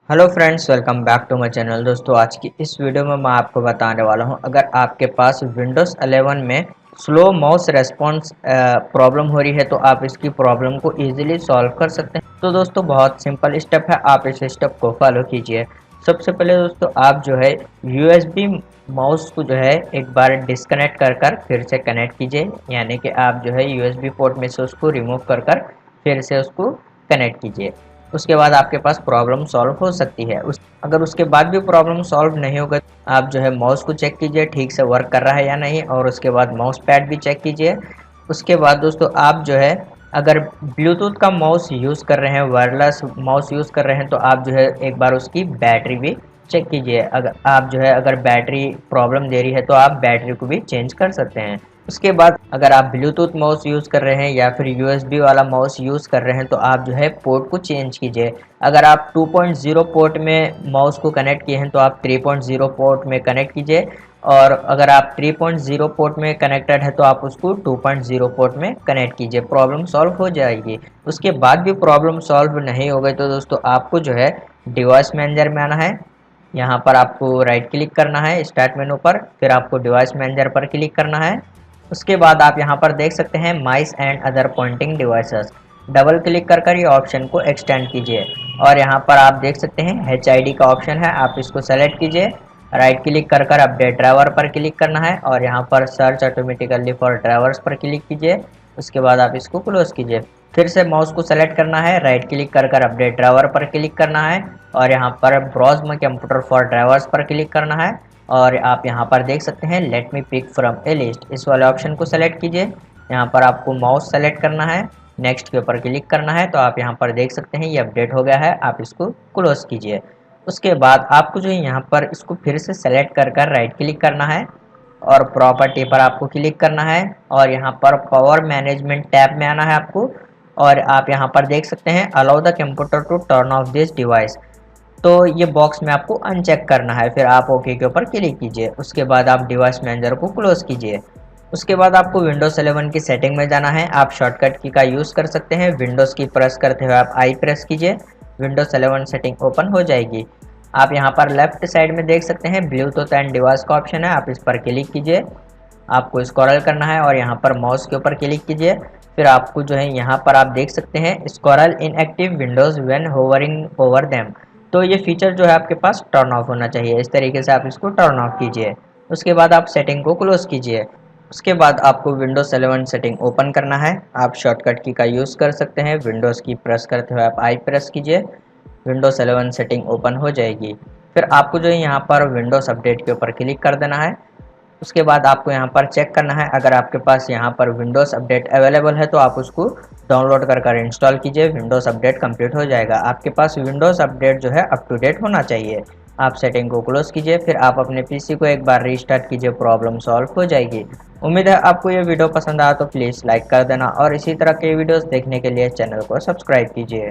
Hello friends, welcome back to my channel. दोस्तों, आज की इस वीडियो में मैं आपको बताने वाला हूं, अगर आपके पास विंडोज़ 11 में स्लो माउस रेस्पॉन्स प्रॉब्लम हो रही है तो आप इसकी प्रॉब्लम को इजीली सॉल्व कर सकते हैं। तो दोस्तों, बहुत सिंपल स्टेप है, आप इस स्टेप को फॉलो कीजिए। सबसे पहले दोस्तों, आप जो है यूएसबी माउस को जो है एक बार डिस्कनेक्ट कर फिर से कनेक्ट कीजिए, यानी कि आप जो है यूएसबी पोर्ट में से उसको रिमूव कर फिर से उसको कनेक्ट कीजिए। उसके बाद आपके पास प्रॉब्लम सॉल्व हो सकती है। अगर उसके बाद भी प्रॉब्लम सॉल्व नहीं होगा, आप जो है माउस को चेक कीजिए ठीक से वर्क कर रहा है या नहीं, और उसके बाद माउस पैड भी चेक कीजिए। उसके बाद दोस्तों, आप जो है अगर ब्लूटूथ का माउस यूज़ कर रहे हैं, वायरलेस माउस यूज़ कर रहे हैं, तो आप जो है एक बार उसकी बैटरी भी चेक कीजिए। अगर बैटरी प्रॉब्लम दे रही है तो आप बैटरी को भी चेंज कर सकते हैं। उसके बाद अगर आप ब्लूटूथ माउस यूज़ कर रहे हैं या फिर यूएसबी वाला माउस यूज़ कर रहे हैं तो आप जो है पोर्ट को चेंज कीजिए। अगर आप 2.0 पोर्ट में माउस को कनेक्ट किए हैं तो आप 3.0 पोर्ट में कनेक्ट कीजिए, और अगर आप 3.0 पोर्ट में कनेक्टेड है तो आप उसको 2.0 पोर्ट में कनेक्ट कीजिए, प्रॉब्लम सॉल्व हो जाएगी। उसके बाद भी प्रॉब्लम सॉल्व नहीं हो गई तो दोस्तों, आपको जो है डिवाइस मैनेजर में आना है। यहाँ पर आपको राइट क्लिक करना है स्टार्ट मेनू पर, फिर आपको डिवाइस मैनेजर पर क्लिक करना है। उसके बाद आप यहाँ पर देख सकते हैं mice and other pointing devices, double click कर ये ऑप्शन को एक्सटेंड कीजिए, और यहाँ पर आप देख सकते हैं HID का ऑप्शन है, आप इसको सेलेक्ट कीजिए। राइट क्लिक कर अपडेट ड्राइवर पर क्लिक करना है, और यहाँ पर सर्च ऑटोमेटिकली फॉर ड्राइवर्स पर क्लिक कीजिए। उसके बाद आप इसको क्लोज कीजिए। फिर से माउस को सेलेक्ट करना है, राइट क्लिक कर अपडेट ड्राइवर पर क्लिक करना है, और यहाँ पर browse my computer for drivers पर क्लिक करना है। और आप यहाँ पर देख सकते हैं let me pick from a list, इस वाले ऑप्शन को सेलेक्ट कीजिए। यहाँ पर आपको माउस सेलेक्ट करना है, नेक्स्ट के ऊपर क्लिक करना है, तो आप यहाँ पर देख सकते हैं ये अपडेट हो गया है, आप इसको क्लोज कीजिए। उसके बाद आपको जो है यहाँ पर इसको फिर से सेलेक्ट कर राइट क्लिक करना है, और प्रॉपर्टी पर आपको क्लिक करना है, और यहाँ पर पावर मैनेजमेंट टैब में आना है आपको, और आप यहाँ पर देख सकते हैं allow the computer to turn off this device, तो ये बॉक्स में आपको अनचेक करना है। फिर आप ओके के ऊपर क्लिक कीजिए। उसके बाद आप डिवाइस मैनेजर को क्लोज कीजिए। उसके बाद आपको विंडोज 11 की सेटिंग में जाना है। आप शॉर्टकट की का यूज़ कर सकते हैं, विंडोज़ की प्रेस करते हुए आप आई प्रेस कीजिए, विंडोज 11 सेटिंग ओपन हो जाएगी। आप यहाँ पर लेफ्ट साइड में देख सकते हैं ब्लूटूथ एंड डिवाइस का ऑप्शन है, आप इस पर क्लिक कीजिए। आपको स्क्रॉल करना है और यहाँ पर माउस के ऊपर क्लिक कीजिए। फिर आपको जो है यहाँ पर आप देख सकते हैं scroll inactive Windows when hovering over them, तो ये फीचर जो है आपके पास टर्न ऑफ होना चाहिए। इस तरीके से आप इसको टर्न ऑफ कीजिए। उसके बाद आप सेटिंग को क्लोज कीजिए। उसके बाद आपको विंडोज 11 सेटिंग ओपन करना है। आप शॉर्टकट की का यूज़ कर सकते हैं, विंडोज़ की प्रेस करते हुए आप आई प्रेस कीजिए, विंडोज 11 सेटिंग ओपन हो जाएगी। फिर आपको जो है यहाँ पर विंडोज़ अपडेट के ऊपर क्लिक कर देना है। उसके बाद आपको यहाँ पर चेक करना है, अगर आपके पास यहाँ पर विंडोज़ अपडेट अवेलेबल है तो आप उसको डाउनलोड कर इंस्टॉल कीजिए। विंडोज़ अपडेट कंप्लीट हो जाएगा। आपके पास विंडोज़ अपडेट जो है अप टू डेट होना चाहिए। आप सेटिंग को क्लोज कीजिए, फिर आप अपने पीसी को एक बार रीस्टार्ट कीजिए, प्रॉब्लम सॉल्व हो जाएगी। उम्मीद है आपको ये वीडियो पसंद आया तो प्लीज़ लाइक कर देना, और इसी तरह के वीडियोज़ देखने के लिए चैनल को सब्सक्राइब कीजिए।